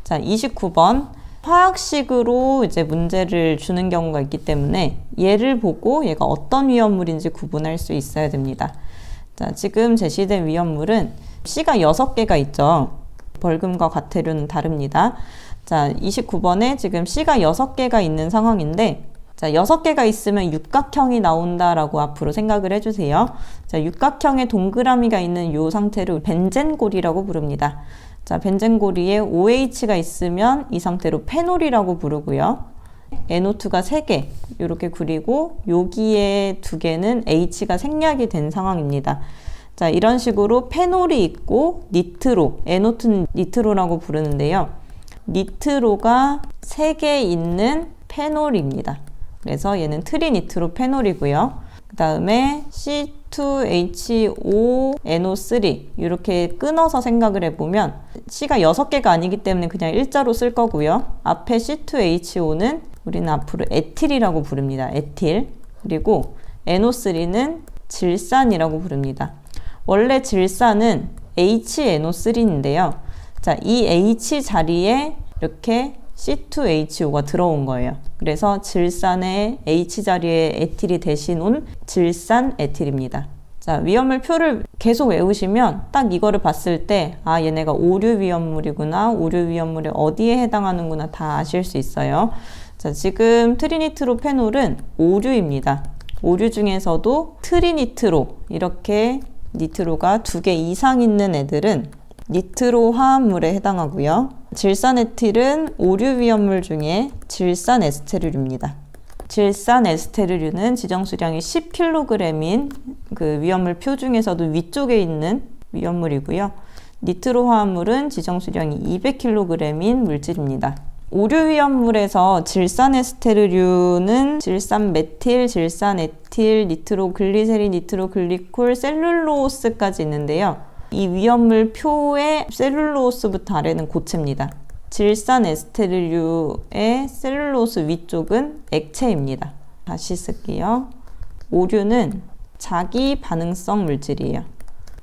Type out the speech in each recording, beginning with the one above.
자, 29번. 화학식으로 이제 문제를 주는 경우가 있기 때문에 얘를 보고 얘가 어떤 위험물인지 구분할 수 있어야 됩니다. 자, 지금 제시된 위험물은 C가 6개가 있죠. 벌금과 과태료는 다릅니다. 자, 29번에 지금 C가 6개가 있는 상황인데, 자, 6개가 있으면 육각형이 나온다라고 앞으로 생각을 해주세요. 자, 육각형의 동그라미가 있는 이 상태를 벤젠골이라고 부릅니다. 자, 벤젠골이에 OH가 있으면 이 상태로 페놀이라고 부르고요. NO2가 3개 이렇게 그리고 여기에 2개는 H가 생략이 된 상황입니다. 자, 이런 식으로 페놀이 있고 니트로, NO2는 니트로라고 부르는데요. 니트로가 3개 있는 페놀입니다. 그래서 얘는 트리니트로페놀이고요. 그 다음에 C2H5NO3 이렇게 끊어서 생각을 해보면 C가 6개가 아니기 때문에 그냥 일자로 쓸 거고요. 앞에 C2H5는 우리는 앞으로 에틸이라고 부릅니다. 에틸. 그리고 NO3는 질산이라고 부릅니다. 원래 질산은 HNO3인데요. 자, 이 H 자리에 이렇게 C2H5가 들어온 거예요. 그래서 질산의 H 자리에 에틸이 대신 온 질산 에틸입니다. 자, 위험물 표를 계속 외우시면 딱 이거를 봤을 때 아, 얘네가 오류 위험물이구나, 오류 위험물이 어디에 해당하는구나 다 아실 수 있어요. 자, 지금 트리니트로페놀은 오류입니다. 오류 중에서도 트리니트로 이렇게 니트로가 2개 이상 있는 애들은 니트로 화합물에 해당하고요. 질산에틸은 오류 위험물 중에 질산 에스테르류입니다. 질산 에스테르류는 지정수량이 10kg인 그 위험물 표 중에서도 위쪽에 있는 위험물이고요. 니트로 화합물은 지정수량이 200kg인 물질입니다. 오류 위험물에서 질산 에스테르류는 질산 메틸, 질산 에틸, 니트로글리세린, 니트로글리콜, 셀룰로스까지 있는데요. 이 위험물 표의 셀룰로스부터 아래는 고체입니다. 질산 에스테르류의 셀룰로스 위쪽은 액체입니다. 다시 쓸게요. 오류는 자기 반응성 물질이에요.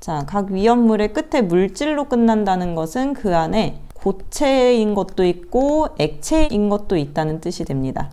자, 각 위험물의 끝에 물질로 끝난다는 것은 그 안에 고체인 것도 있고 액체인 것도 있다는 뜻이 됩니다.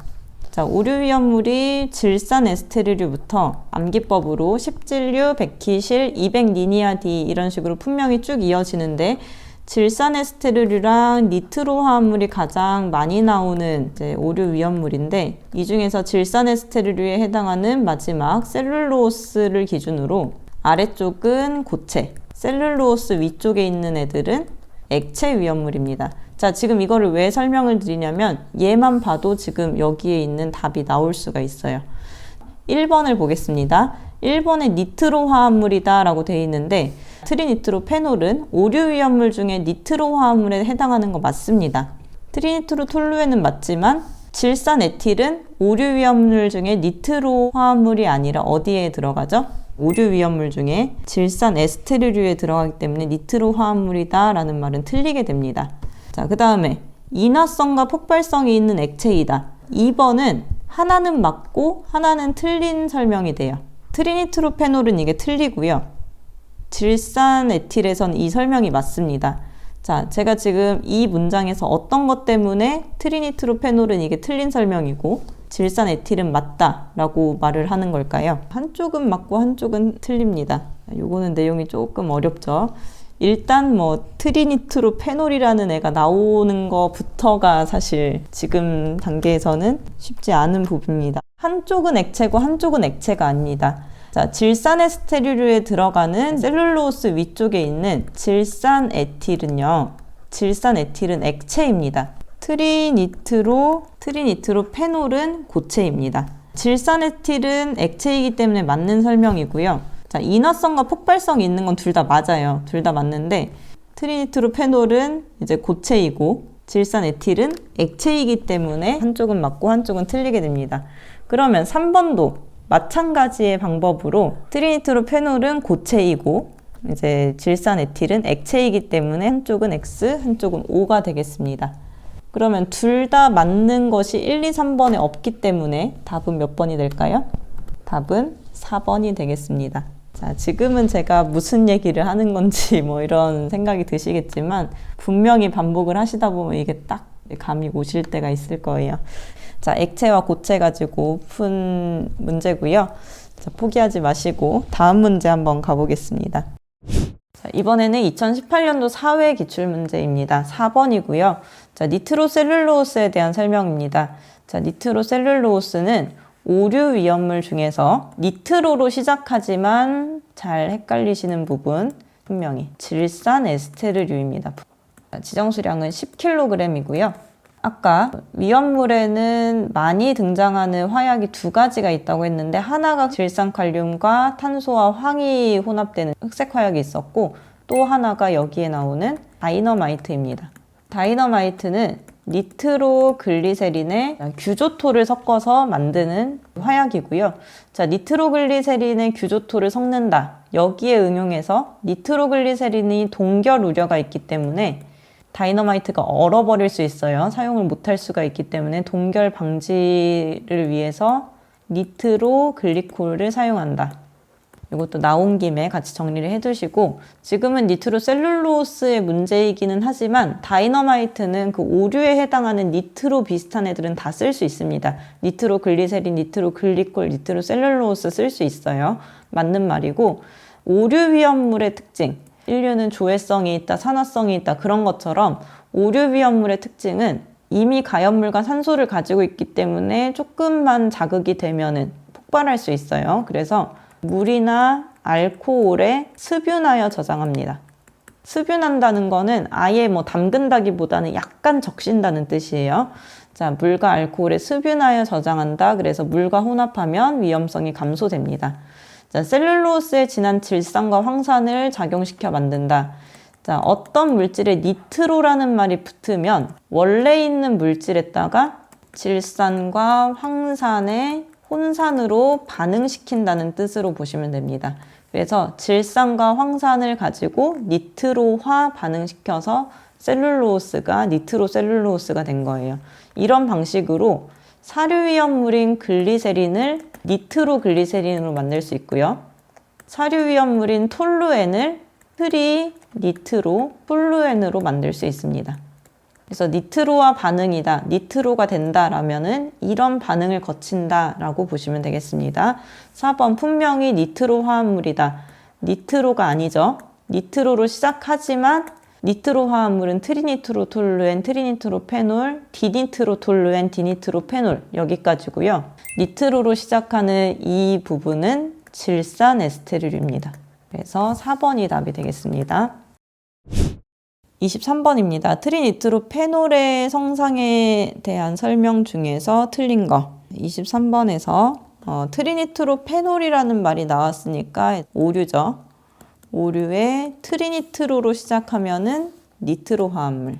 자, 오류 위험물이 질산 에스테르류부터 암기법으로 10진류, 100키실, 200니니아디 이런 식으로 분명히 쭉 이어지는데 질산 에스테르류랑 니트로 화합물이 가장 많이 나오는 이제 오류 위험물인데 이 중에서 질산 에스테르류에 해당하는 마지막 셀룰로스를 기준으로 아래쪽은 고체, 셀룰로스 위쪽에 있는 애들은 액체 위험물입니다. 자, 지금 이거를 왜 설명을 드리냐면 얘만 봐도 지금 여기에 있는 답이 나올 수가 있어요. 1번을 보겠습니다. 1번에 니트로 화합물이다 라고 되어 있는데 트리니트로페놀은 오류 위험물 중에 니트로 화합물에 해당하는 거 맞습니다. 트리니트로톨루엔은 맞지만 질산 에틸은 오류 위험물 중에 니트로 화합물이 아니라 어디에 들어가죠? 오류 위험물 중에 질산 에스테르류에 들어가기 때문에 니트로 화합물이다 라는 말은 틀리게 됩니다. 자, 그 다음에 인화성과 폭발성이 있는 액체이다. 2번은 하나는 맞고 하나는 틀린 설명이 돼요. 트리니트로페놀은 이게 틀리고요. 질산 에틸에선 이 설명이 맞습니다. 자, 제가 지금 이 문장에서 어떤 것 때문에 트리니트로페놀은 이게 틀린 설명이고 질산 에틸은 맞다 라고 말을 하는 걸까요? 한쪽은 맞고 한쪽은 틀립니다. 요거는 내용이 조금 어렵죠. 일단 뭐 트리니트로페놀이라는 애가 나오는 것부터가 사실 지금 단계에서는 쉽지 않은 부분입니다. 한쪽은 액체고 한쪽은 액체가 아닙니다. 자, 질산 에스테르류에 들어가는 셀룰로스 위쪽에 있는 질산 에틸은요. 질산 에틸은 액체입니다. 트리니트로페놀은 고체입니다. 질산 에틸은 액체이기 때문에 맞는 설명이고요. 자, 인화성과 폭발성이 있는 건 둘 다 맞아요. 둘 다 맞는데 트리니트로페놀은 이제 고체이고 질산 에틸은 액체이기 때문에 한쪽은 맞고 한쪽은 틀리게 됩니다. 그러면 3번도 마찬가지의 방법으로 트리니트로페놀은 고체이고 이제 질산 에틸은 액체이기 때문에 한쪽은 X, 한쪽은 O가 되겠습니다. 그러면 둘 다 맞는 것이 1, 2, 3번에 없기 때문에 답은 몇 번이 될까요? 답은 4번이 되겠습니다. 자, 지금은 제가 무슨 얘기를 하는 건지 뭐 이런 생각이 드시겠지만 분명히 반복을 하시다 보면 이게 딱 감이 오실 때가 있을 거예요. 자, 액체와 고체 가지고 푼 문제고요. 자, 포기하지 마시고 다음 문제 한번 가보겠습니다. 자, 이번에는 2018년도 사회 기출문제입니다. 4번이고요. 자, 니트로셀룰로스에 대한 설명입니다. 자, 니트로셀룰로스는 오류 위험물 중에서 니트로로 시작하지만 잘 헷갈리시는 부분 분명히 질산 에스테르류입니다. 지정수량은 10kg이고요. 아까 위험물에는 많이 등장하는 화약이 두 가지가 있다고 했는데 하나가 질산칼륨과 탄소와 황이 혼합되는 흑색 화약이 있었고 또 하나가 여기에 나오는 다이너마이트입니다. 다이너마이트는 니트로글리세린에 규조토를 섞어서 만드는 화약이고요. 자, 니트로글리세린에 규조토를 섞는다. 여기에 응용해서 니트로글리세린이 동결 우려가 있기 때문에 다이너마이트가 얼어버릴 수 있어요. 사용을 못할 수가 있기 때문에 동결 방지를 위해서 니트로글리콜을 사용한다. 이것도 나온 김에 같이 정리를 해두시고 지금은 니트로셀룰로스의 문제이기는 하지만 다이너마이트는 그 오류에 해당하는 니트로 비슷한 애들은 다 쓸 수 있습니다. 니트로글리세린, 니트로글리콜, 니트로셀룰로스 쓸 수 있어요. 맞는 말이고 오류 위험물의 특징 인류는 조해성이 있다, 산화성이 있다 그런 것처럼 오류 위험물의 특징은 이미 가연물과 산소를 가지고 있기 때문에 조금만 자극이 되면은 폭발할 수 있어요. 그래서 물이나 알코올에 습윤하여 저장합니다. 습윤한다는 거는 아예 뭐 담근다기보다는 약간 적신다는 뜻이에요. 자, 물과 알코올에 습윤하여 저장한다. 그래서 물과 혼합하면 위험성이 감소됩니다. 자, 셀룰로스에 진한 질산과 황산을 작용시켜 만든다. 자, 어떤 물질에 니트로라는 말이 붙으면 원래 있는 물질에다가 질산과 황산의 혼산으로 반응시킨다는 뜻으로 보시면 됩니다. 그래서 질산과 황산을 가지고 니트로화 반응시켜서 셀룰로스가 니트로셀룰로스가 된 거예요. 이런 방식으로 사료위험물인 글리세린을 니트로글리세린으로 만들 수 있고요. 사료위험물인 톨루엔을 트리니트로 톨루엔으로 만들 수 있습니다. 그래서 니트로와 반응이다, 니트로가 된다라면은 이런 반응을 거친다라고 보시면 되겠습니다. 4번 분명히 니트로 화합물이다. 니트로가 아니죠. 니트로로 시작하지만 니트로 화합물은 트리니트로톨루엔, 트리니트로페놀, 디니트로톨루엔, 디니트로페놀 여기까지고요. 니트로로 시작하는 이 부분은 질산 에스테르류입니다. 그래서 4번이 답이 되겠습니다. 23번입니다. 트리니트로페놀의 성상에 대한 설명 중에서 틀린 거. 23번에서 트리니트로페놀이라는 말이 나왔으니까 오류죠. 오류에 트리니트로로 시작하면은 니트로 화합물.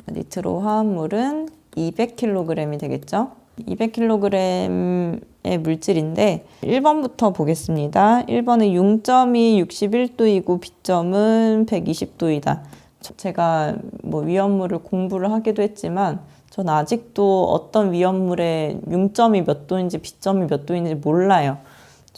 니트로 화합물은 200kg이 되겠죠. 200kg의 물질인데 1번부터 보겠습니다. 1번은 융점이 61도이고 B점은 120도이다. 제가 뭐 위험물을 공부를 하기도 했지만 전 아직도 어떤 위험물의 융점이 몇 도인지 B점이 몇 도인지 몰라요.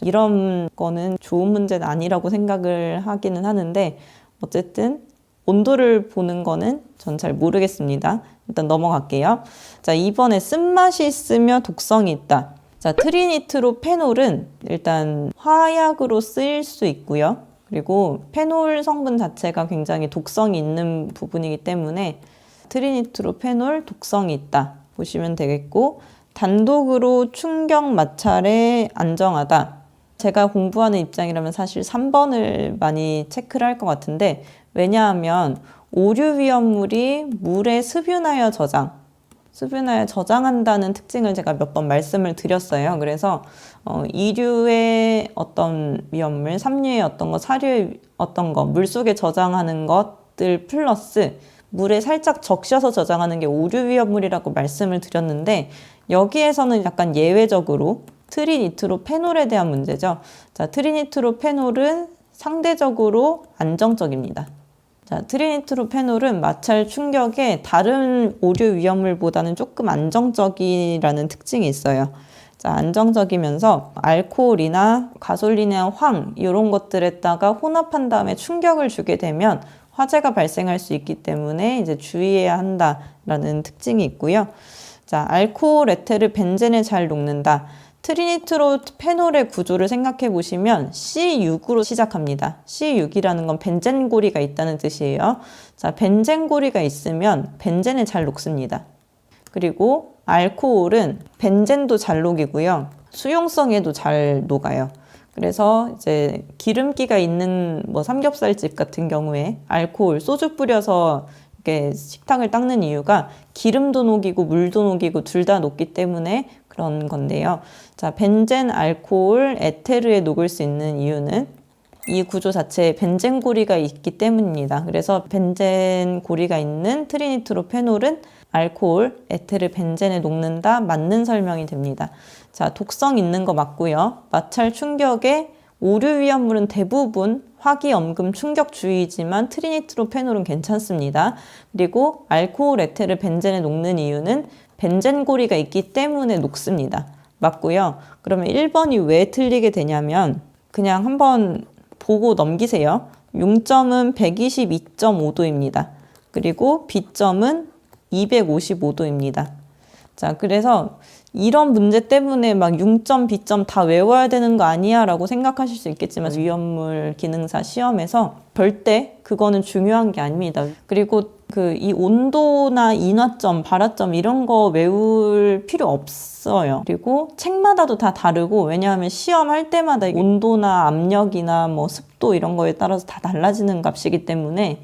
이런 거는 좋은 문제는 아니라고 생각을 하기는 하는데 어쨌든 온도를 보는 거는 전 잘 모르겠습니다. 일단 넘어갈게요. 자, 2번에 쓴맛이 있으며 독성이 있다. 자, 트리니트로페놀은 일단 화약으로 쓰일 수 있고요. 그리고 페놀 성분 자체가 굉장히 독성이 있는 부분이기 때문에 트리니트로페놀 독성이 있다 보시면 되겠고 단독으로 충격 마찰에 안정하다. 제가 공부하는 입장이라면 사실 3번을 많이 체크를 할 것 같은데 왜냐하면 오류 위험물이 물에 습윤하여 저장한다는 특징을 제가 몇 번 말씀을 드렸어요. 그래서 2류의 어떤 위험물, 3류의 어떤 거, 4류의 어떤 거, 물속에 저장하는 것들 플러스 물에 살짝 적셔서 저장하는 게 오류 위험물이라고 말씀을 드렸는데 여기에서는 약간 예외적으로 트리니트로페놀에 대한 문제죠. 자, 트리니트로페놀은 상대적으로 안정적입니다. 자, 트리니트로페놀은 마찰 충격에 다른 오류 위험물보다는 조금 안정적이라는 특징이 있어요. 자, 자, 안정적이면서 알코올이나 가솔린이나 황 이런 것들에다가 혼합한 다음에 충격을 주게 되면 화재가 발생할 수 있기 때문에 이제 주의해야 한다라는 특징이 있고요. 자, 알코올, 에테르, 벤젠에 잘 녹는다. 트리니트로 페놀의 구조를 생각해 보시면 C6으로 시작합니다. C6이라는 건 벤젠고리가 있다는 뜻이에요. 자, 벤젠고리가 있으면 벤젠에 잘 녹습니다. 그리고 알코올은 벤젠도 잘 녹이고요. 수용성에도 잘 녹아요. 그래서 이제 기름기가 있는 뭐 삼겹살집 같은 경우에 알코올, 소주 뿌려서 이렇게 식탁을 닦는 이유가 기름도 녹이고 물도 녹이고 둘 다 녹기 때문에 그런 건데요. 자, 벤젠, 알코올, 에테르에 녹을 수 있는 이유는 이 구조 자체에 벤젠 고리가 있기 때문입니다. 그래서 벤젠 고리가 있는 트리니트로페놀은 알코올, 에테르, 벤젠에 녹는다. 맞는 설명이 됩니다. 자, 독성 있는 거 맞고요. 마찰 충격에 오류 위험물은 대부분 화기, 엄금, 충격 주의이지만 트리니트로페놀은 괜찮습니다. 그리고 알코올, 에테르, 벤젠에 녹는 이유는 벤젠 고리가 있기 때문에 녹습니다. 맞고요. 그러면 1번이 왜 틀리게 되냐면 그냥 한번 보고 넘기세요. 용점은 122.5도입니다. 그리고 B점은 255도입니다. 자, 그래서 이런 문제 때문에 막 융점, B점 다 외워야 되는 거 아니야 라고 생각하실 수 있겠지만 위험물 기능사 시험에서 절대 그거는 중요한 게 아닙니다. 그리고 이 온도나 인화점, 발화점 이런 거 외울 필요 없어요. 그리고 책마다도 다 다르고 왜냐하면 시험할 때마다 온도나 압력이나 뭐 습도 이런 거에 따라서 다 달라지는 값이기 때문에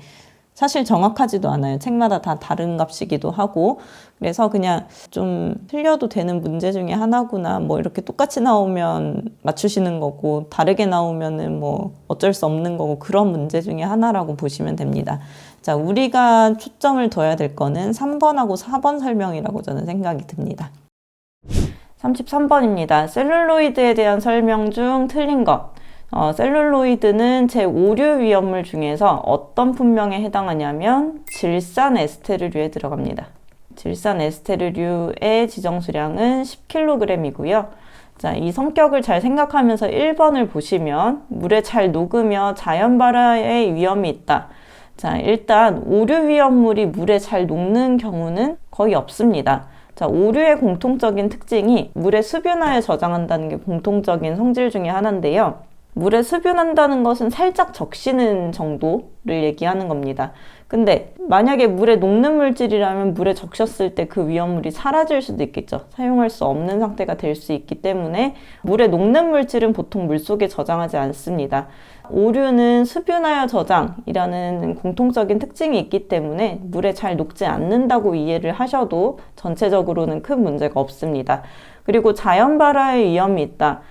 사실 정확하지도 않아요. 책마다 다 다른 값이기도 하고 그래서 그냥 좀 틀려도 되는 문제 중에 하나구나 뭐 이렇게 똑같이 나오면 맞추시는 거고 다르게 나오면은 뭐 어쩔 수 없는 거고 그런 문제 중에 하나라고 보시면 됩니다. 자, 우리가 초점을 둬야 될 거는 3번하고 4번 설명이라고 저는 생각이 듭니다. 33번입니다. 셀룰로이드에 대한 설명 중 틀린 것. 셀룰로이드는 제5류 위험물 중에서 어떤 분명에 해당하냐면 질산 에스테르류에 들어갑니다. 질산 에스테르류의 지정수량은 10kg이고요. 자, 이 성격을 잘 생각하면서 1번을 보시면 물에 잘 녹으며 자연 발화의 위험이 있다. 자, 일단 오류 위험물이 물에 잘 녹는 경우는 거의 없습니다. 자, 오류의 공통적인 특징이 물에 수분하여 저장한다는 게 공통적인 성질 중에 하나인데요. 물에 수분한다는 것은 살짝 적시는 정도를 얘기하는 겁니다. 근데 만약에 물에 녹는 물질이라면 물에 적셨을 때 그 위험물이 사라질 수도 있겠죠. 사용할 수 없는 상태가 될 수 있기 때문에 물에 녹는 물질은 보통 물속에 저장하지 않습니다. 오류는 수분하여 저장이라는 공통적인 특징이 있기 때문에 물에 잘 녹지 않는다고 이해를 하셔도 전체적으로는 큰 문제가 없습니다. 그리고 자연 발화의 위험이 있다.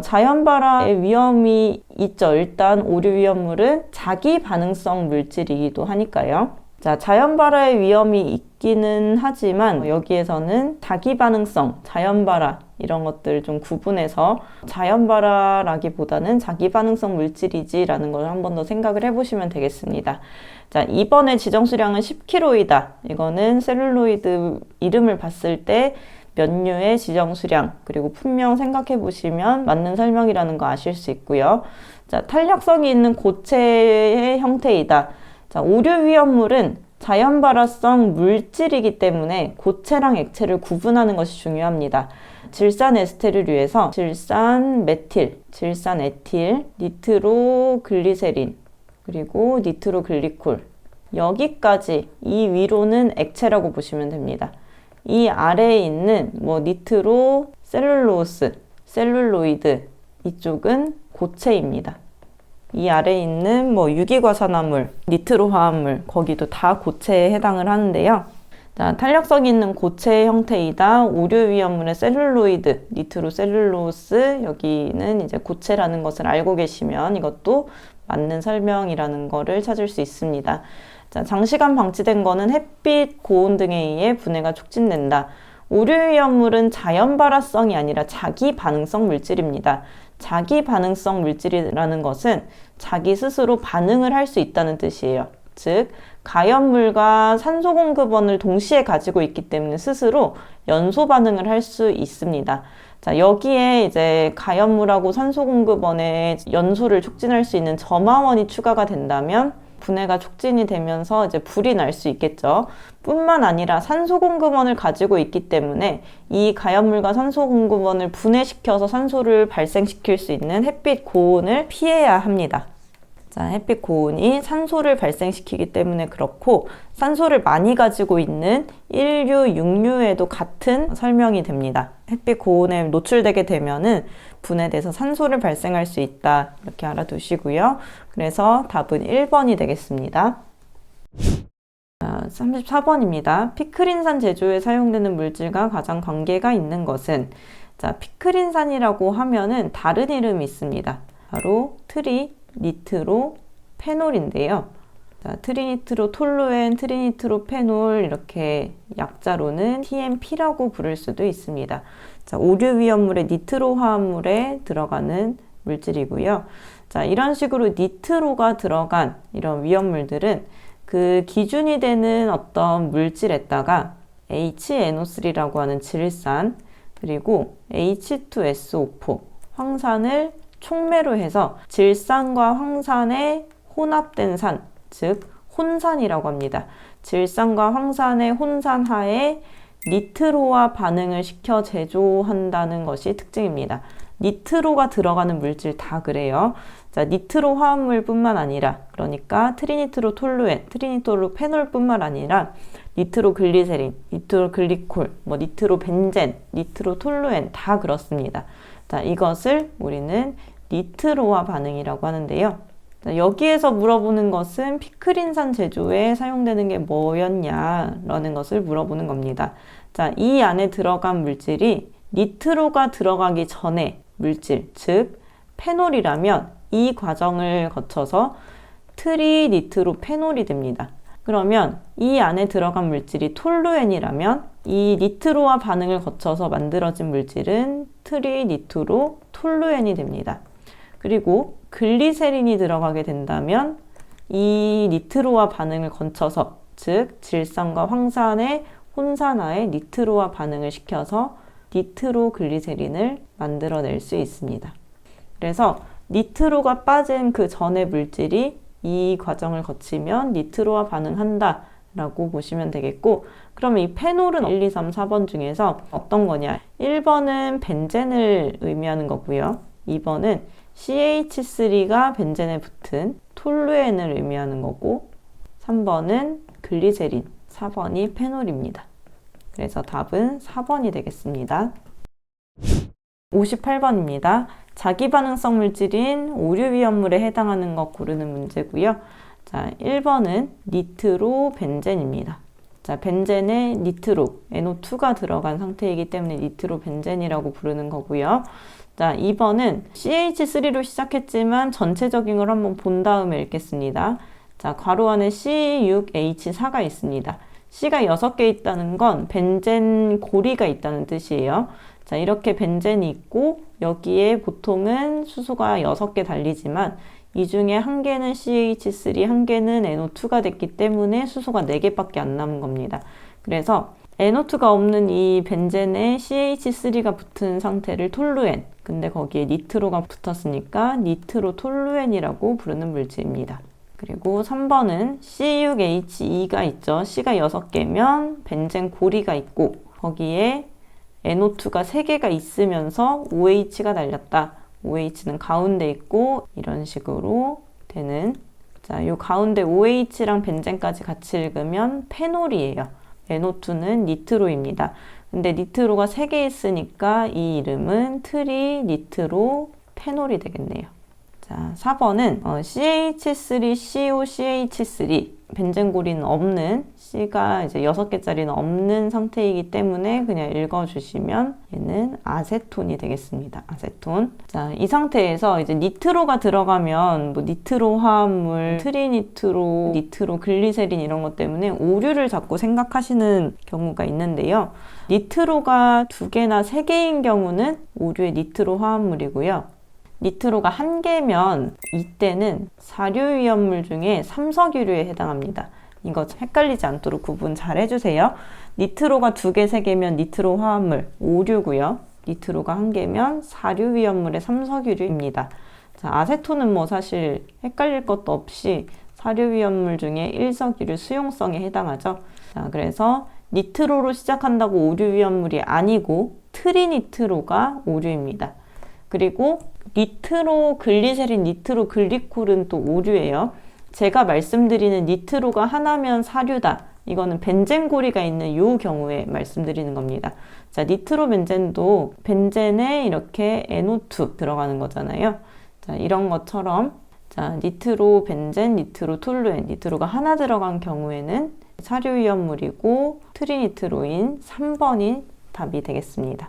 자연 발화의 위험이 있죠. 일단 오류 위험물은 자기 반응성 물질이기도 하니까요. 자, 자연 발화의 위험이 있기는 하지만 여기에서는 자기 반응성, 자연 발화 이런 것들 좀 구분해서 자연 발화라기보다는 자기 반응성 물질이지라는 걸 한 번 더 생각을 해보시면 되겠습니다. 자, 이번에 지정수량은 10kg이다. 이거는 셀룰로이드 이름을 봤을 때 면류의 지정수량 그리고 품명 생각해 보시면 맞는 설명이라는 거 아실 수 있고요. 자, 탄력성이 있는 고체의 형태이다. 자, 오류 위험물은 자연 발화성 물질이기 때문에 고체랑 액체를 구분하는 것이 중요합니다. 질산 에스테르류에서 질산 메틸, 질산 에틸, 니트로글리세린 그리고 니트로글리콜 여기까지 이 위로는 액체라고 보시면 됩니다. 이 아래에 있는 뭐 니트로 셀룰로스, 셀룰로이드 이쪽은 고체입니다. 이 아래에 있는 뭐 유기과산화물, 니트로 화합물 거기도 다 고체에 해당을 하는데요. 자, 탄력성 있는 고체의 형태이다. 오류 위험물의 셀룰로이드, 니트로 셀룰로스 여기는 이제 고체라는 것을 알고 계시면 이것도 맞는 설명이라는 거를 찾을 수 있습니다. 자, 장시간 방치된 거는 햇빛, 고온 등에 의해 분해가 촉진된다. 오류 위험물은 자연 발화성이 아니라 자기 반응성 물질입니다. 자기 반응성 물질이라는 것은 자기 스스로 반응을 할 수 있다는 뜻이에요. 즉, 가연물과 산소 공급원을 동시에 가지고 있기 때문에 스스로 연소 반응을 할 수 있습니다. 자, 여기에 이제 가연물하고 산소공급원의 연소를 촉진할 수 있는 점화원이 추가가 된다면 분해가 촉진이 되면서 이제 불이 날 수 있겠죠. 뿐만 아니라 산소공급원을 가지고 있기 때문에 이 가연물과 산소공급원을 분해시켜서 산소를 발생시킬 수 있는 햇빛 고온을 피해야 합니다. 자, 햇빛 고온이 산소를 발생시키기 때문에 그렇고 산소를 많이 가지고 있는 1류, 6류에도 같은 설명이 됩니다. 햇빛 고온에 노출되게 되면은 분해돼서 산소를 발생할 수 있다. 이렇게 알아두시고요. 그래서 답은 1번이 되겠습니다. 34번입니다. 피크린산 제조에 사용되는 물질과 가장 관계가 있는 것은? 자, 피크린산이라고 하면은 다른 이름이 있습니다. 바로 트리니트로 페놀인데요. 자, 트리니트로 톨루엔, 트리니트로 페놀 이렇게 약자로는 TNP라고 부를 수도 있습니다. 자, 오류 위험물의 니트로 화합물에 들어가는 물질이고요. 자, 이런 식으로 니트로가 들어간 이런 위험물들은 그 기준이 되는 어떤 물질에다가 HNO3라고 하는 질산 그리고 H2SO4 황산을 촉매로 해서 질산과 황산의 혼합된 산, 즉 혼산이라고 합니다. 질산과 황산의 혼산하에 니트로와 반응을 시켜 제조한다는 것이 특징입니다. 니트로가 들어가는 물질 다 그래요. 자, 니트로 화합물뿐만 아니라 그러니까 트리니트로 톨루엔, 트리니트로 페놀뿐만 아니라 니트로 글리세린, 니트로 글리콜, 니트로 벤젠, 니트로 톨루엔 다 그렇습니다. 자, 이것을 우리는 니트로화 반응이라고 하는데요. 자, 여기에서 물어보는 것은 피크린산 제조에 사용되는 게 뭐였냐라는 것을 물어보는 겁니다. 자, 이 안에 들어간 물질이 니트로가 들어가기 전에 물질, 즉 페놀이라면 이 과정을 거쳐서 트리니트로페놀이 됩니다. 그러면 이 안에 들어간 물질이 톨루엔이라면 이 니트로와 반응을 거쳐서 만들어진 물질은 트리니트로 톨루엔이 됩니다. 그리고 글리세린이 들어가게 된다면 이 니트로와 반응을 거쳐서 즉 질산과 황산의 혼산하에 니트로와 반응을 시켜서 니트로글리세린을 만들어낼 수 있습니다. 그래서 니트로가 빠진 그 전의 물질이 이 과정을 거치면 니트로와 반응한다 라고 보시면 되겠고, 그러면 이 페놀은 1, 2, 3, 4번 중에서 어떤 거냐? 1번은 벤젠을 의미하는 거고요. 2번은 CH3가 벤젠에 붙은 톨루엔을 의미하는 거고, 3번은 글리세린, 4번이 페놀입니다. 그래서 답은 4번이 되겠습니다. 58번입니다. 자기반응성 물질인 오류위험물에 해당하는 것 고르는 문제고요. 자, 1번은 니트로 벤젠입니다. 자, 벤젠에 니트로, NO2가 들어간 상태이기 때문에 니트로 벤젠이라고 부르는 거고요. 자, 2번은 CH3로 시작했지만 전체적인 걸 한번 본 다음에 읽겠습니다. 자, 괄호 안에 C6H4가 있습니다. C가 6개 있다는 건 벤젠 고리가 있다는 뜻이에요. 자, 이렇게 벤젠이 있고 여기에 보통은 수소가 6개 달리지만 이 중에 한 개는 CH3, 한 개는 NO2가 됐기 때문에 수소가 4개밖에 안 남은 겁니다. 그래서 NO2가 없는 이 벤젠에 CH3가 붙은 상태를 톨루엔, 근데 거기에 니트로가 붙었으니까 니트로 톨루엔이라고 부르는 물질입니다. 그리고 3번은 C6H2가 있죠. C가 6개면 벤젠 고리가 있고 거기에 NO2가 3개가 있으면서 OH가 달렸다. OH는 가운데 있고 이런 식으로 되는, 자, 요 가운데 OH랑 벤젠까지 같이 읽으면 페놀이에요. NO2는 니트로입니다. 근데 니트로가 3개 있으니까 이 이름은 트리니트로 페놀이 되겠네요. 자, 4번은 CH3COCH3 벤젠고리는 없는, C가 이제 6개짜리는 없는 상태이기 때문에 그냥 읽어주시면 얘는 아세톤이 되겠습니다. 아세톤. 자, 이 상태에서 이제 니트로가 들어가면 뭐 니트로 화합물, 트리니트로, 니트로 글리세린 이런 것 때문에 오류를 자꾸 생각하시는 경우가 있는데요. 니트로가 2개나 3개인 경우는 오류의 니트로 화합물이고요. 니트로가 1개면 이때는 사료위험물 중에 삼석유류에 해당합니다. 이거 헷갈리지 않도록 구분 잘 해주세요. 니트로가 2개, 3개면 니트로 화합물, 오류고요. 니트로가 1개면 사류 위험물의 삼석유류입니다. 자, 아세톤은 뭐 사실 헷갈릴 것도 없이 사류 위험물 중에 일석유류 수용성에 해당하죠. 자, 그래서 니트로로 시작한다고 오류 위험물이 아니고 트리니트로가 오류입니다. 그리고 니트로 글리세린, 니트로 글리콜은 또 오류예요. 제가 말씀드리는 니트로가 하나면 사류다. 이거는 벤젠고리가 있는 요 경우에 말씀드리는 겁니다. 자, 니트로벤젠도 벤젠에 이렇게 NO2 들어가는 거잖아요. 자, 이런 것처럼 자, 니트로 벤젠, 니트로 톨루엔, 니트로가 하나 들어간 경우에는 사류 위험물이고 트리니트로인 3번이 답이 되겠습니다.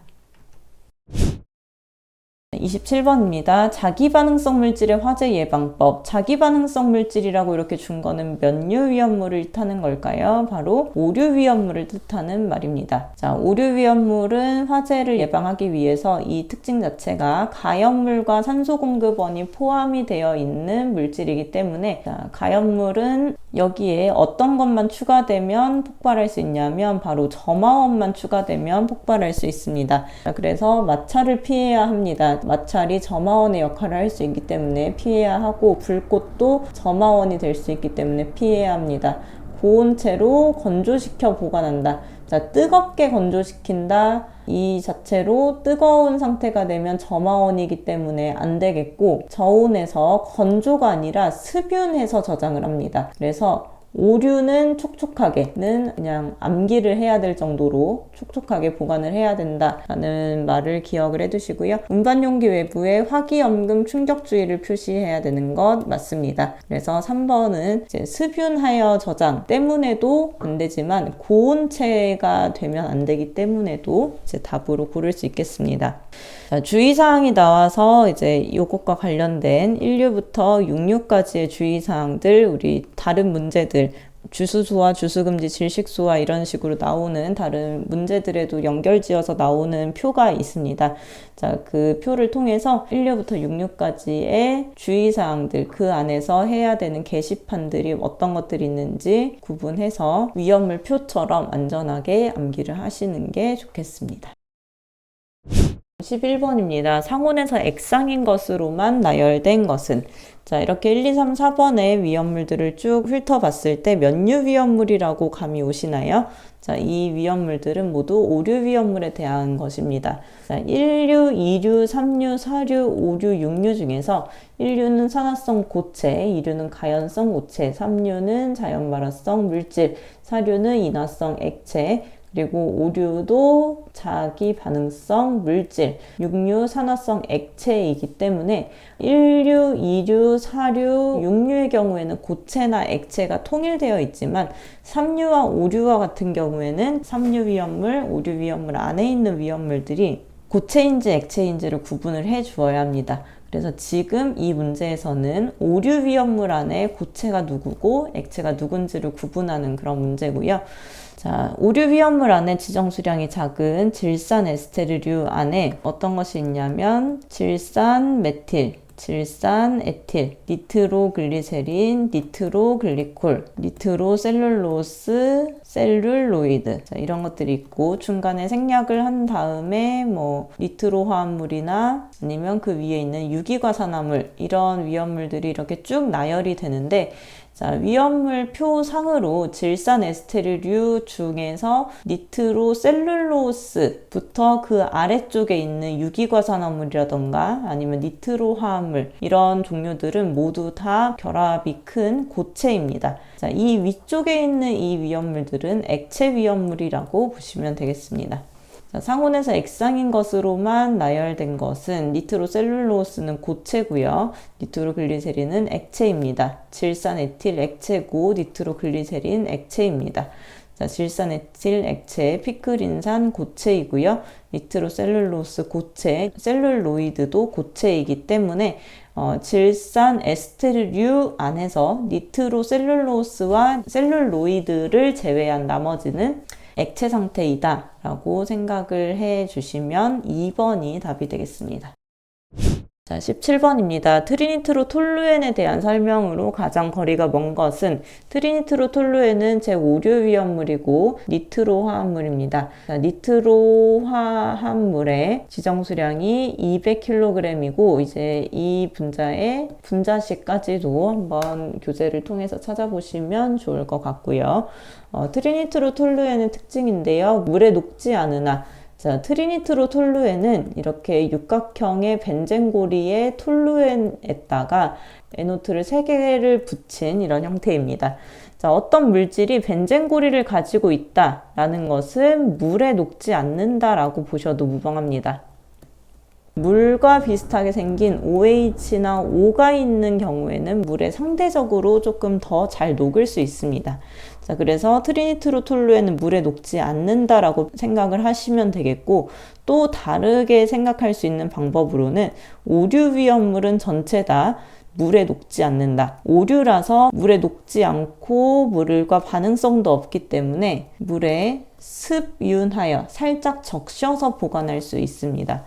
27번입니다. 자기반응성 물질의 화재 예방법. 자기반응성 물질이라고 이렇게 준 거는 몇 류 위험물을 뜻하는 걸까요? 바로 오류 위험물을 뜻하는 말입니다. 자, 오류 위험물은 화재를 예방하기 위해서 이 특징 자체가 가연물과 산소공급원이 포함이 되어 있는 물질이기 때문에 자, 가연물은 여기에 어떤 것만 추가되면 폭발할 수 있냐면 바로 점화원만 추가되면 폭발할 수 있습니다. 자, 그래서 마찰을 피해야 합니다. 마찰이 점화원의 역할을 할 수 있기 때문에 피해야 하고 불꽃도 점화원이 될 수 있기 때문에 피해야 합니다. 고온체로 건조시켜 보관한다. 자, 뜨겁게 건조시킨다. 이 자체로 뜨거운 상태가 되면 점화원이기 때문에 안 되겠고 저온에서 건조가 아니라 습윤해서 저장을 합니다. 그래서 오류는 촉촉하게는 그냥 암기를 해야 될 정도로 촉촉하게 보관을 해야 된다라는 말을 기억을 해두시고요. 운반용기 외부에 화기염금 충격주의를 표시해야 되는 것 맞습니다. 그래서 3번은 이제 습윤하여 저장 때문에도 안 되지만 고온체가 되면 안 되기 때문에도 이제 답으로 고를 수 있겠습니다. 자, 주의사항이 나와서 이제 이것과 관련된 1류부터 6류까지의 주의사항들, 우리 다른 문제들, 주수수와 주수금지, 질식수와 이런 식으로 나오는 다른 문제들에도 연결지어서 나오는 표가 있습니다. 자, 그 표를 통해서 1류부터 6류까지의 주의사항들, 그 안에서 해야 되는 게시판들이 어떤 것들이 있는지 구분해서 위험물 표처럼 안전하게 암기를 하시는 게 좋겠습니다. 11번입니다. 상온에서 액상인 것으로만 나열된 것은 자, 이렇게 1, 2, 3, 4번의 위험물들을 쭉 훑어봤을 때 몇 류 위험물이라고 감이 오시나요? 자, 이 위험물들은 모두 오류 위험물에 대한 것입니다. 자, 1류, 2류, 3류, 4류, 5류, 6류 중에서 1류는 산화성 고체, 2류는 가연성 고체, 3류는 자연발화성 물질, 4류는 인화성 액체, 그리고 5류도 자기 반응성 물질, 6류 산화성 액체이기 때문에 1류, 2류, 4류, 6류의 경우에는 고체나 액체가 통일되어 있지만 3류와 5류와 같은 경우에는 3류 위험물, 5류 위험물 안에 있는 위험물들이 고체인지 액체인지를 구분을 해 주어야 합니다. 그래서 지금 이 문제에서는 오류 위험물 안에 고체가 누구고 액체가 누군지를 구분하는 그런 문제고요. 자, 오류 위험물 안에 지정 수량이 작은 질산 에스테르류 안에 어떤 것이 있냐면 질산 메틸, 질산 에틸, 니트로글리세린, 니트로글리콜, 니트로셀룰로스, 셀룰로이드 자, 이런 것들이 있고 중간에 생략을 한 다음에 뭐 니트로 화합물이나 아니면 그 위에 있는 유기과산화물 이런 위험물들이 이렇게 쭉 나열이 되는데 자, 위험물 표상으로 질산 에스테르류 중에서 니트로셀룰로스부터 그 아래쪽에 있는 유기과산화물이라던가 아니면 니트로 화합물 이런 종류들은 모두 다 결합이 큰 고체입니다. 자, 이 위쪽에 있는 이 위험물들은 액체 위험물이라고 보시면 되겠습니다. 자, 상온에서 액상인 것으로만 나열된 것은 니트로셀룰로스는 고체고요. 니트로글리세린은 액체입니다. 질산에틸 액체고 니트로글리세린 액체입니다. 자, 질산에틸 액체, 피크린산 고체이고요. 니트로셀룰로스 고체, 셀룰로이드도 고체이기 때문에 질산 에스테르류 안에서 니트로셀룰로스와 셀룰로이드를 제외한 나머지는 액체 상태이다 라고 생각을 해 주시면 2번이 답이 되겠습니다. 자, 자, 17번입니다. 트리니트로톨루엔에 대한 설명으로 가장 거리가 먼 것은 트리니트로톨루엔은 제5류 위험물이고 니트로 화합물입니다. 자, 니트로 화합물의 지정수량이 200kg이고 이제 이 분자의 분자식까지도 한번 교재를 통해서 찾아보시면 좋을 것 같고요. 트리니트로톨루엔의 특징인데요. 물에 녹지 않으나 자, 트리니트로톨루엔은 이렇게 육각형의 벤젠고리의 톨루엔에다가 에노트를 3개를 붙인 이런 형태입니다. 자, 어떤 물질이 벤젠고리를 가지고 있다라는 것은 물에 녹지 않는다라고 보셔도 무방합니다. 물과 비슷하게 생긴 OH나 O가 있는 경우에는 물에 상대적으로 조금 더 잘 녹을 수 있습니다. 자, 그래서 트리니트로톨루엔은 물에 녹지 않는다라고 생각을 하시면 되겠고, 또 다르게 생각할 수 있는 방법으로는 오류 위험물은 전체 다 물에 녹지 않는다. 오류라서 물에 녹지 않고 물과 반응성도 없기 때문에 물에 습윤하여 살짝 적셔서 보관할 수 있습니다.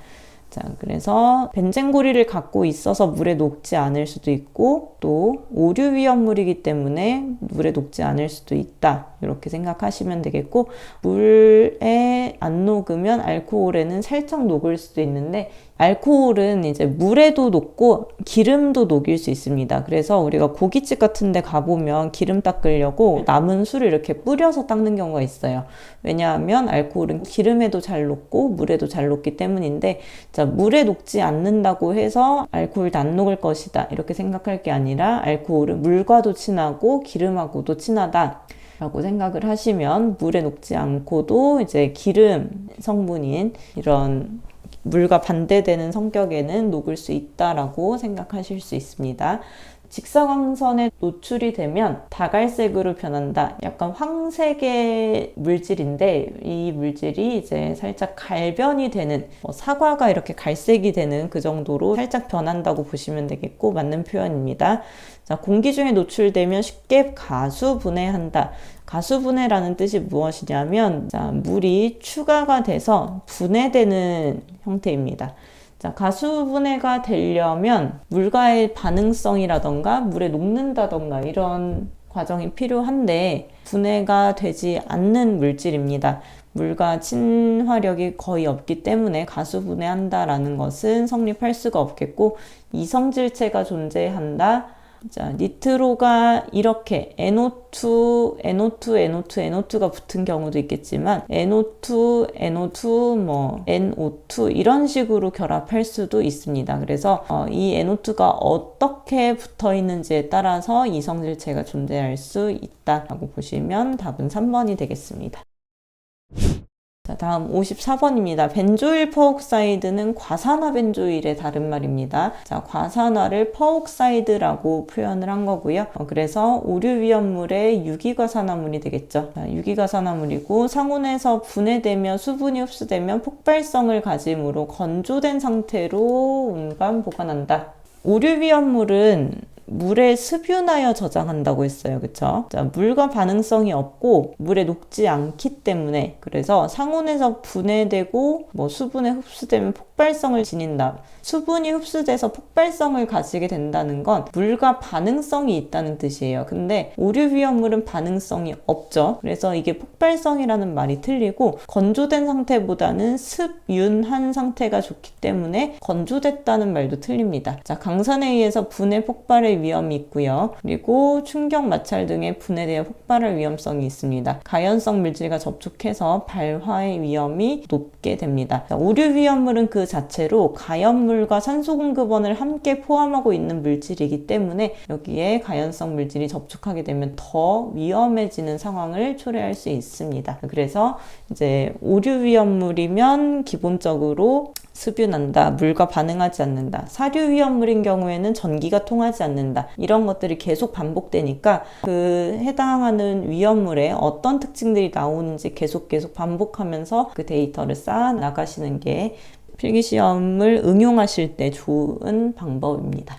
자, 그래서 벤젠고리를 갖고 있어서 물에 녹지 않을 수도 있고 또 오류 위험물이기 때문에 물에 녹지 않을 수도 있다. 이렇게 생각하시면 되겠고, 물에 안 녹으면 알코올에는 살짝 녹을 수도 있는데 알코올은 이제 물에도 녹고 기름도 녹일 수 있습니다. 그래서 우리가 고깃집 같은 데 가보면 기름 닦으려고 남은 술을 이렇게 뿌려서 닦는 경우가 있어요. 왜냐하면 알코올은 기름에도 잘 녹고 물에도 잘 녹기 때문인데, 자, 물에 녹지 않는다고 해서 알코올도 안 녹을 것이다 이렇게 생각할 게 아니라 알코올은 물과도 친하고 기름하고도 친하다 라고 생각을 하시면 물에 녹지 않고도 이제 기름 성분인 이런 물과 반대되는 성격에는 녹을 수 있다라고 생각하실 수 있습니다. 직사광선에 노출이 되면 다갈색으로 변한다. 약간 황색의 물질인데 이 물질이 이제 살짝 갈변이 되는, 사과가 이렇게 갈색이 되는 그 정도로 살짝 변한다고 보시면 되겠고 맞는 표현입니다. 자, 공기 중에 노출되면 쉽게 가수분해한다. 가수분해라는 뜻이 무엇이냐면, 자, 물이 추가가 돼서 분해되는 형태입니다. 자, 가수분해가 되려면 물과의 반응성이라던가 물에 녹는다던가 이런 과정이 필요한데 분해가 되지 않는 물질입니다. 물과 친화력이 거의 없기 때문에 가수분해한다라는 것은 성립할 수가 없겠고, 이성질체가 존재한다. 자, 니트로가 이렇게 NO2, NO2, NO2, NO2가 붙은 경우도 있겠지만 NO2, NO2, NO2 이런 식으로 결합할 수도 있습니다. 그래서 이 NO2가 어떻게 붙어 있는지에 따라서 이성질체가 존재할 수 있다라고 보시면 답은 3번이 되겠습니다. 자, 다음 54번입니다. 벤조일 퍼옥사이드는 과산화 벤조일의 다른 말입니다. 자, 과산화를 퍼옥사이드라고 표현을 한 거고요. 그래서 오류 위험물의 유기과산화물이 되겠죠. 자, 유기과산화물이고 상온에서 분해되며 수분이 흡수되면 폭발성을 가지므로 건조된 상태로 온감 보관한다. 오류 위험물은 물에 습윤하여 저장한다고 했어요. 그쵸? 자, 물과 반응성이 없고 물에 녹지 않기 때문에, 그래서 상온에서 분해되고 수분에 흡수되면 폭발성을 지닌다. 수분이 흡수돼서 폭발성을 가지게 된다는 건 물과 반응성이 있다는 뜻이에요. 근데 오류 위험물은 반응성이 없죠. 그래서 이게 폭발성이라는 말이 틀리고, 건조된 상태보다는 습윤한 상태가 좋기 때문에 건조됐다는 말도 틀립니다. 자, 강산에 의해서 분해 폭발의 위험이 있고요. 그리고 충격, 마찰 등의 분해되어 폭발할 위험성이 있습니다. 가연성 물질과 접촉해서 발화의 위험이 높게 됩니다. 자, 오류 위험물은 그 자체로 가연물과 산소 공급원을 함께 포함하고 있는 물질이기 때문에 여기에 가연성 물질이 접촉하게 되면 더 위험해지는 상황을 초래할 수 있습니다. 그래서 이제 오류 위험물이면 기본적으로 습윤한다, 물과 반응하지 않는다. 사류 위험물인 경우에는 전기가 통하지 않는다. 이런 것들이 계속 반복되니까 그 해당하는 위험물에 어떤 특징들이 나오는지 계속 반복하면서 그 데이터를 쌓아 나가시는 게 필기시험을 응용하실 때 좋은 방법입니다.